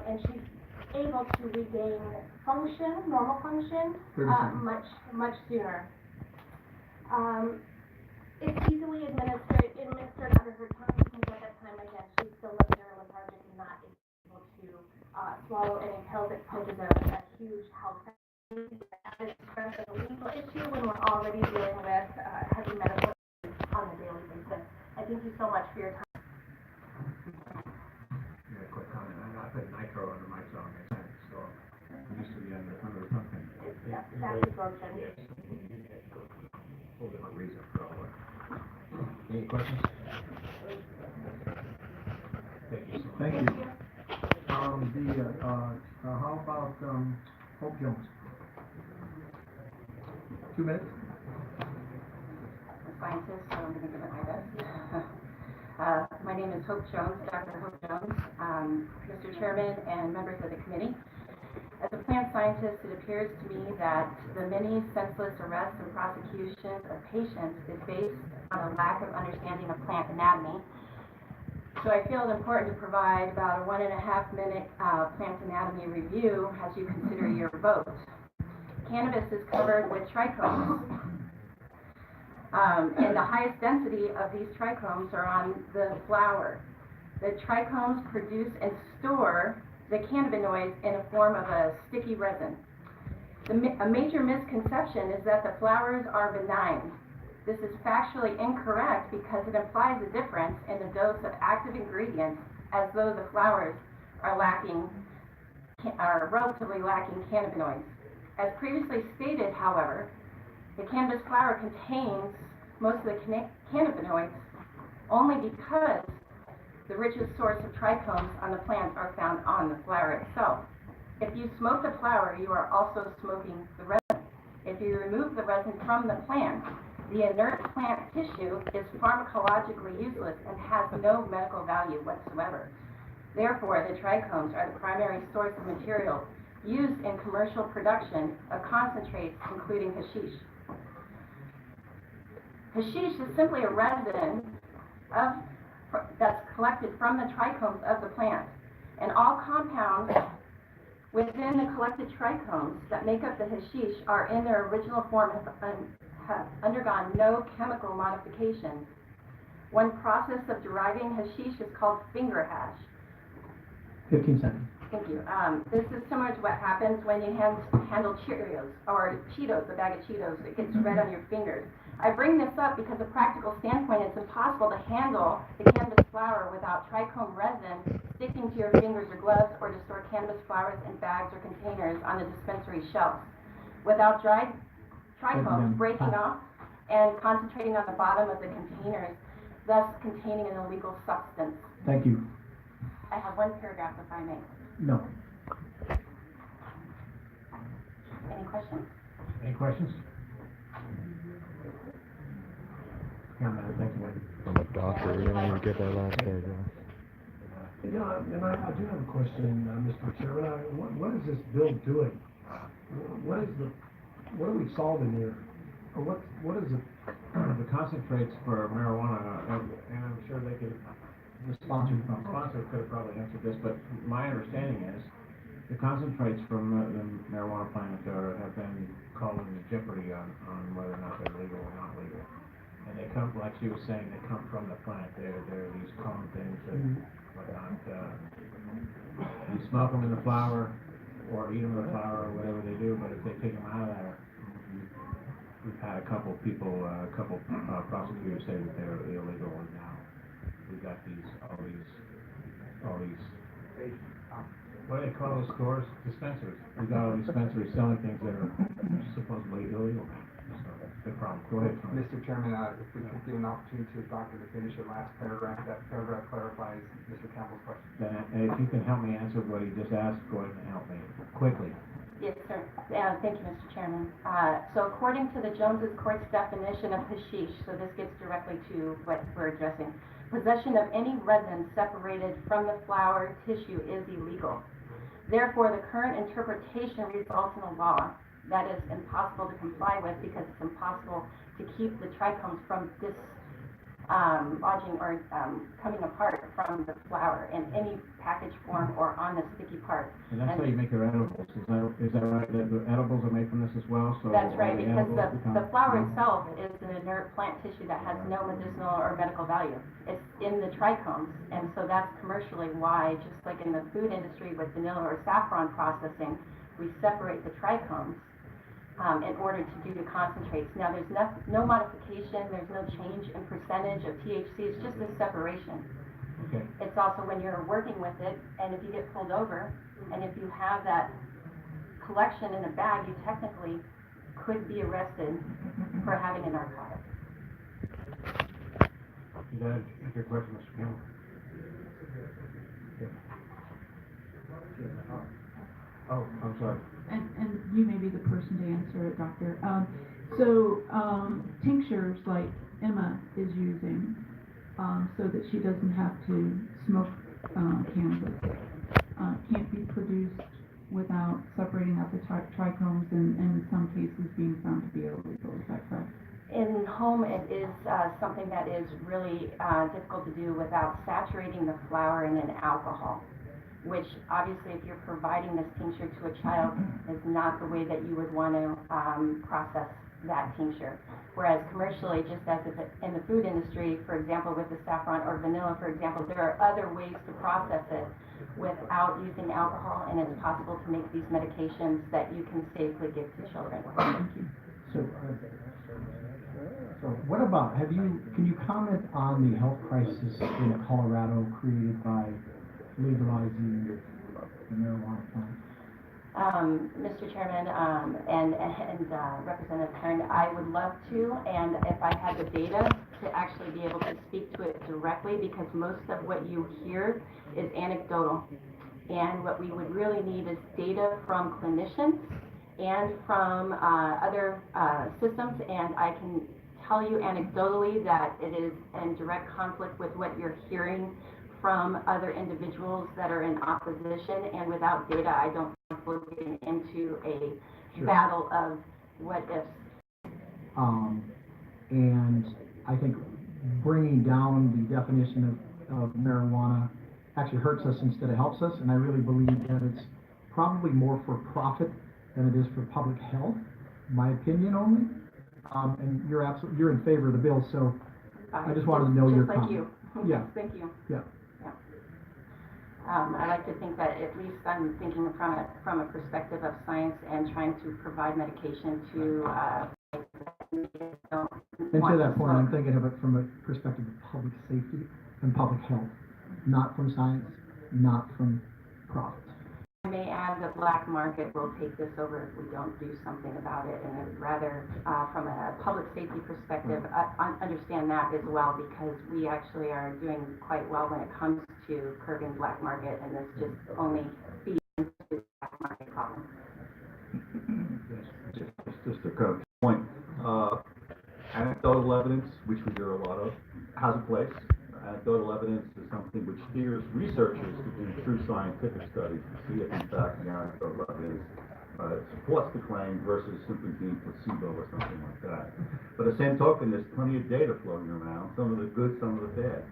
and she's able to regain normal function, much sooner. It's easily administered under her tongue, because at that time, again, she's still living her lethargic and not able to swallow any pills. It poses a huge health added stress as a legal issue when we're already dealing with heavy medical on a daily basis. I thank you so much for your time. Yeah, quick comment. I put nitro under my tongue, so it used to be under the tongue. That's absorption. Yes. A little different reason for all that. Any questions? Thank you. Thank you. How about Hope Jones? 2 minutes. Scientist, so I'm going to give it my best. My name is Hope Jones, Dr. Hope Jones, Mr. Chairman and members of the committee. As a plant scientist, it appears to me that the many senseless arrests and prosecutions of patients is based on a lack of understanding of plant anatomy. So I feel it important to provide about a 1.5-minute plant anatomy review as you consider your vote. Cannabis is covered with trichomes. And the highest density of these trichomes are on the flower. The trichomes produce and store the cannabinoids in a form of a sticky resin. A major misconception is that the flowers are benign. This is factually incorrect because it implies a difference in the dose of active ingredients, as though the flowers are relatively lacking cannabinoids. As previously stated, however, the cannabis flower contains most of the cannabinoids only because the richest source of trichomes on the plant are found on the flower itself. If you smoke the flower, you are also smoking the resin. If you remove the resin from the plant, the inert plant tissue is pharmacologically useless and has no medical value whatsoever. Therefore, the trichomes are the primary source of material used in commercial production of concentrates, including hashish. Hashish is simply a resin that's collected from the trichomes of the plant, and all compounds within the collected trichomes that make up the hashish are in their original form, have undergone no chemical modifications. One process of deriving hashish is called finger hash. 15 seconds. Thank you. This is similar to what happens when you handle Cheerios or Cheetos, a bag of Cheetos. It gets red on your fingers. I bring this up because a practical standpoint, it's impossible to handle the cannabis flower without trichome resin sticking to your fingers or gloves, or to store cannabis flowers in bags or containers on the dispensary shelves. Without dried trichomes breaking off and concentrating on the bottom of the containers, thus containing an illegal substance. Thank you. I have one paragraph, if I may. No. Any questions? Any questions? Thank you. I'm a doctor, we don't even get that last paragraph. I do have a question, Mr. Chairman. What is this bill doing? What are we solving here? Or what is it? The concentrates for marijuana, and I'm sure they could, the sponsor could have probably answered this, but my understanding is the concentrates from the marijuana plant have been called into jeopardy on whether or not they're legal or not legal. And they come, like she was saying, they come from the plant. They're these cone things that whatnot. You smoke them in the flower, or eat them in the flower, or whatever they do. But if they take them out of there, we've had a couple people, prosecutors say that they're illegal, and now we've got all these. What do they call those stores? Dispensaries. We've got all these dispensaries selling things that are supposedly illegal. So, big problem. Go ahead, Tony. Mr. Chairman, if we could give an opportunity to the doctor to finish your last paragraph, that paragraph clarifies Mr. Campbell's question. Then, if you can help me answer what he just asked, go ahead and help me quickly. Yes, sir. Thank you, Mr. Chairman. So according to the Joneses Court's definition of hashish, so this gets directly to what we're addressing, possession of any resin separated from the flower tissue is illegal. Therefore, the current interpretation results in a law that is impossible to comply with, because it's impossible to keep the trichomes from lodging or coming apart from the flower in any package form or on the sticky part. And that's how you make your edibles, is that right? The edibles are made from this as well, so? That's right, all the because edibles become- the flower itself is an inert plant tissue that has no medicinal or medical value. It's in the trichomes, and so that's commercially why, just like in the food industry with vanilla or saffron processing, we separate the trichomes in order to do the concentrates. Now, there's no modification, there's no change in percentage of THC, it's just a separation. Okay. It's also when you're working with it, and if you get pulled over, and if you have that collection in a bag, you technically could be arrested for having a narcotic. Is that answer your question, Mr. Campbell? Oh, I'm sorry. And you may be the person to answer it, doctor. Tinctures like Emma is using, so that she doesn't have to smoke cannabis, can't be produced without separating out the trichomes and in some cases being found to be illegal. Is that correct? In home, it is something that is really difficult to do without saturating the flower in an alcohol, which obviously if you're providing this tincture to a child is not the way that you would want to process that tincture. Whereas commercially, just as if in the food industry, for example, with the saffron or vanilla, for example, there are other ways to process it without using alcohol, and it's possible to make these medications that you can safely give to children. Thank you. So what about, can you comment on the health crisis in Colorado created by legalizing the marijuana plant? Mr. Chairman, and Representative Kern, I would love to, and if I had the data to actually be able to speak to it directly, because most of what you hear is anecdotal. And what we would really need is data from clinicians and from other systems, and I can tell you anecdotally that it is in direct conflict with what you're hearing from other individuals that are in opposition, and without data, I don't think we're getting into a battle of what ifs. And I think bringing down the definition of marijuana actually hurts us instead of helps us, and I really believe that it's probably more for profit than it is for public health, my opinion only. And you're in favor of the bill, so I just wanted to know your comment. Just like you. Yeah. Thank you. Yeah. I like to think that at least I'm thinking from a perspective of science and trying to provide medication to And to that point, I'm thinking of it from a perspective of public safety and public health, not from science, not from profit. I may add the black market will take this over if we don't do something about it, and I'd rather, from a public safety perspective, understand that as well, because we actually are doing quite well when it comes to curbing black market, and this just only feeds into the black market problem. Just a kind of point. Anecdotal evidence, which we hear a lot of, has a place. Anecdotal evidence is something which steers researchers to do true scientific studies to see if, in fact, the anecdotal evidence supports the claim versus simply being placebo or something like that. But at the same token, there's plenty of data floating around, some of the good, some of the bad.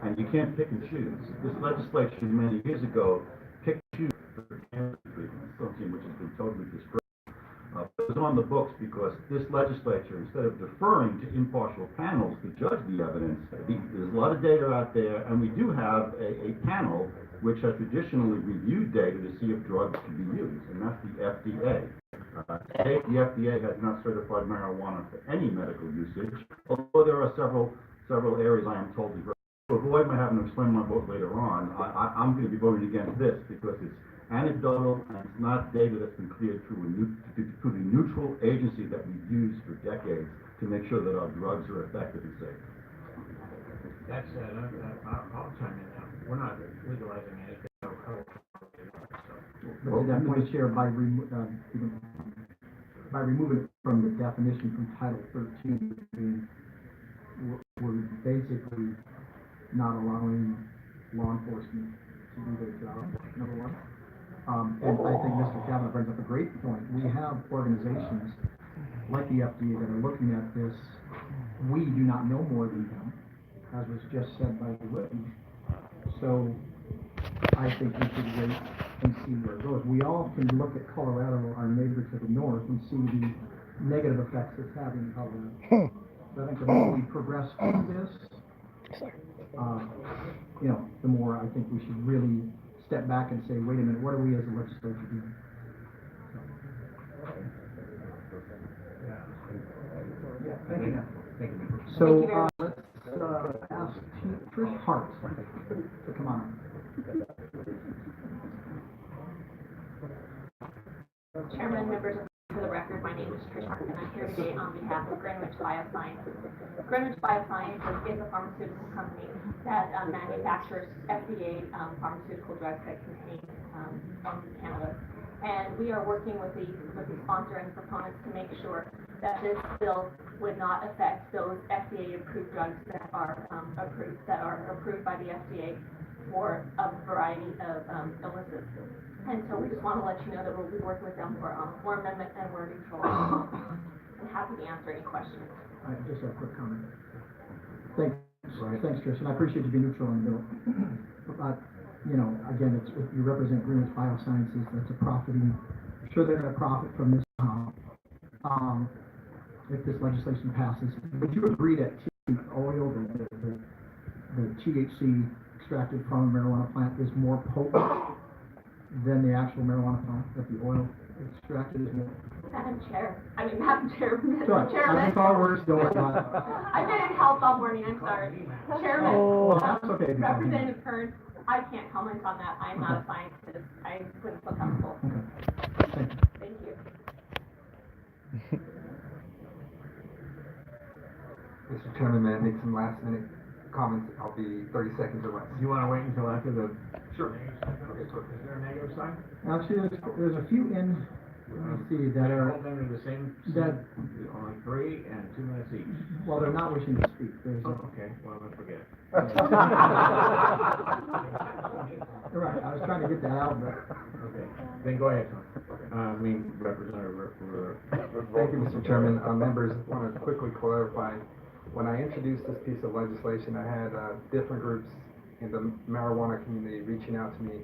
And you can't pick and choose. This legislature many years ago picked and choose for cancer treatment, something which has been totally destroyed. It was on the books because this legislature, instead of deferring to impartial panels to judge the evidence, there's a lot of data out there, and we do have a panel which has traditionally reviewed data to see if drugs can be used, and that's the FDA. The FDA has not certified marijuana for any medical usage, although there are several areas I am told to avoid my having to explain my vote later on. I'm going to be voting against this because it's anecdotal and it's not data that's been cleared through the neutral agency that we've used for decades to make sure that our drugs are effective and safe. That said, I'll chime in now. We're not legalizing anything. But to that point, Chair, by removing it from the definition from Title 13, we're basically not allowing law enforcement to do their job, number one. And I think Mr. Kavanaugh brings up a great point. We have organizations like the FDA that are looking at this. We do not know more than them. as was just said by the witness. So I think we should wait and see where it goes. We all can look at Colorado, our neighbor to the north, and see the negative effects it's having in Colorado. So I think the more we progress through this, the more I think we should really step back and say, wait a minute, what are we as a legislature doing? Thank you. Thank you. So, let's, ask Trish Hart to come on. Chairman, members of for the record, my name is Trish Hart, and I'm here today on behalf of Greenwich Biosciences. Greenwich Biosciences is a pharmaceutical company that manufactures FDA pharmaceutical drugs that contain cannabis. And we are working with the sponsor and proponents to make sure that this bill would not affect those FDA-approved drugs that are approved by the FDA for a variety of illnesses. And so we just want to let you know that we'll be working with them for amendment, and we're neutral. I'm happy to answer any questions. I just have a quick comment. Thanks, Trish, and I appreciate you being neutral on the bill. But, again, if you represent Greenwich Biosciences, that's a profiting, I'm sure they're going to profit from this, if this legislation passes. Would you agree that oil, the THC extracted from a marijuana plant is more potent than the actual marijuana plant, that the oil extracted is more? Madam Chair, Chairman. I thought words don't. I've been in health all morning, I'm sorry. Chairman, That's okay. Representative Kern, I can't comment on that. I'm not a scientist. I wouldn't feel comfortable. Okay. Thank you. Mr. Chairman, may I make some last minute comments? I'll be 30 seconds or less. You wanna wait until after the? Sure. Okay, so is there a negative sign? Actually, there's a few in, let me see, that are, Hold them in the same, only 3 and 2 minutes each. well, they're not wishing to speak. There's a, Okay, well, let's forget it. You're right, I was trying to get that out, but. Okay, then go ahead, Representative. Thank you, Mr. Chairman. Members, I want to quickly clarify. When I introduced this piece of legislation, I had different groups in the marijuana community reaching out to me,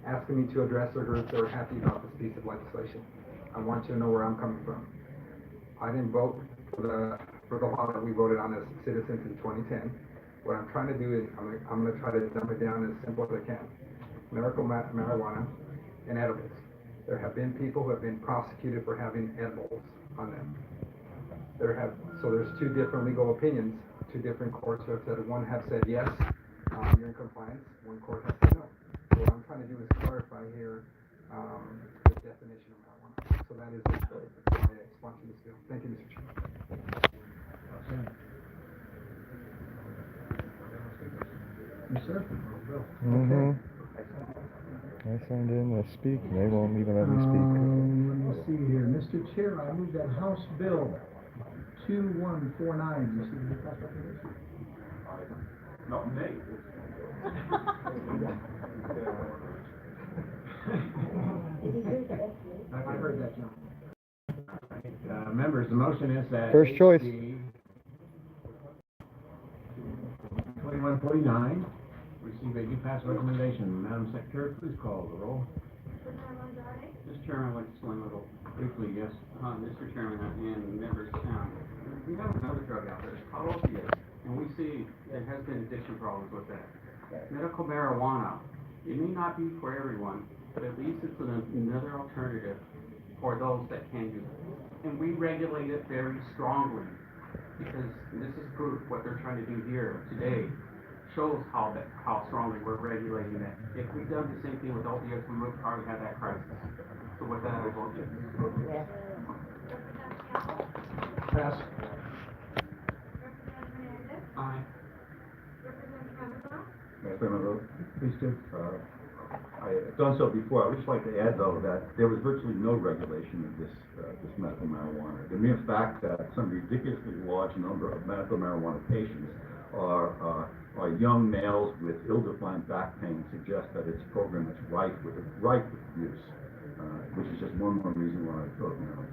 asking me to address their groups that were happy about this piece of legislation. I want you to know where I'm coming from. I didn't vote for the law that we voted on as citizens in 2010. What I'm trying to do is I'm going to try to dumb it down as simple as I can. Medical marijuana and edibles. There have been people who have been prosecuted for having edibles on them. So there's 2 different legal opinions. 2 different courts have said, one have said yes, you're in compliance. One court has said no. So what I'm trying to do is clarify here the definition of marijuana. So that is my response to this bill. Thank you, Mr. Chairman. Yes, sir. Mm-hmm. I signed in to speak, and they won't even let me speak. Let me see here. Mr. Chair, I move that House Bill 2149. You see the class recommendation? No, nay. I heard that, John. Members, the motion is that. First choice. 2149, receive a new pass recommendation. Madam Secretary, please call the roll. Mr. Chairman, I'd like to explain a little. Briefly, yes. Mr. Chairman and members, we have another drug out there, it's called opiates, and we see there has been addiction problems with that. Medical marijuana, it may not be for everyone, but at least it's another alternative for those that can use it. And we regulate it very strongly, because this is proof what they're trying to do here today shows how strongly we're regulating it. If we'd done the same thing with opiates, we would probably have that crisis. So with that, I vote yes. Pass. Aye. May I say my vote? Please do. I've done so before. I would just like to add, though, that there was virtually no regulation of this medical marijuana. The mere fact that some ridiculously large number of medical marijuana patients are young males with ill-defined back pain suggests that it's a program that's rife with abuse, which is just one more reason why I vote no.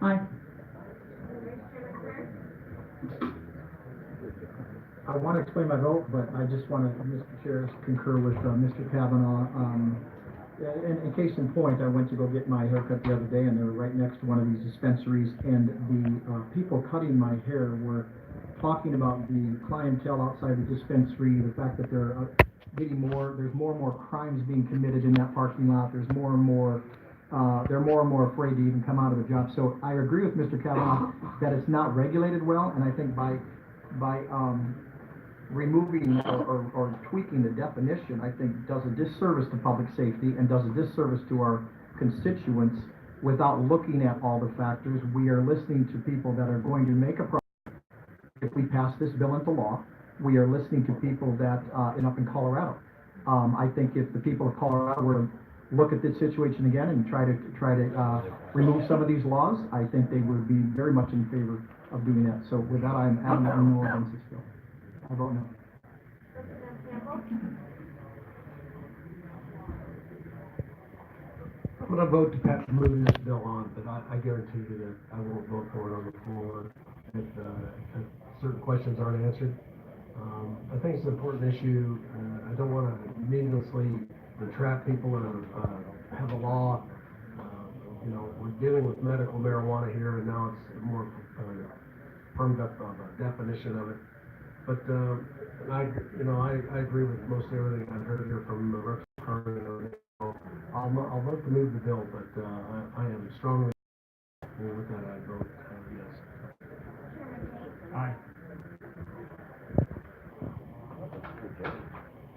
Aye. I want to explain my vote, but I just want to, Mr. Chair, concur with Mr. Kavanaugh. In case in point, I went to go get my haircut the other day, and they were right next to one of these dispensaries, and the people cutting my hair were talking about the clientele outside the dispensary, the fact that they're there's more and more crimes being committed in that parking lot. There's more and more, they're more and more afraid to even come out of a job. So I agree with Mr. Kavanaugh that it's not regulated well, and I think by removing or tweaking the definition, I think does a disservice to public safety and does a disservice to our constituents without looking at all the factors. We are listening to people that are going to make a problem if we pass this bill into law. We are listening to people that, up in Colorado. I think if the people of Colorado were to look at this situation again and try to remove some of these laws, I think they would be very much in favor of doing that. So with that, I'm adamantly no against this bill. I vote no. I'm gonna vote to move this bill on, but I guarantee you that I won't vote for it on the floor if certain questions aren't answered. I think it's an important issue. I don't want to meaninglessly entrap people and have a law. We're dealing with medical marijuana here, and now it's more firmed up of a definition of it. But I agree with most everything I've heard here from Representative Carter and everything. I'll vote to move the bill, but I am strongly with that. I vote yes. Aye.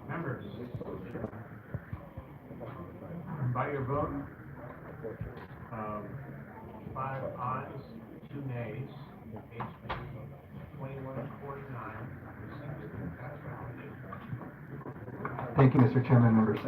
Members, by your vote, 5 ayes, 2 nays, HB 2149. Thank you, Mr. Chairman, members.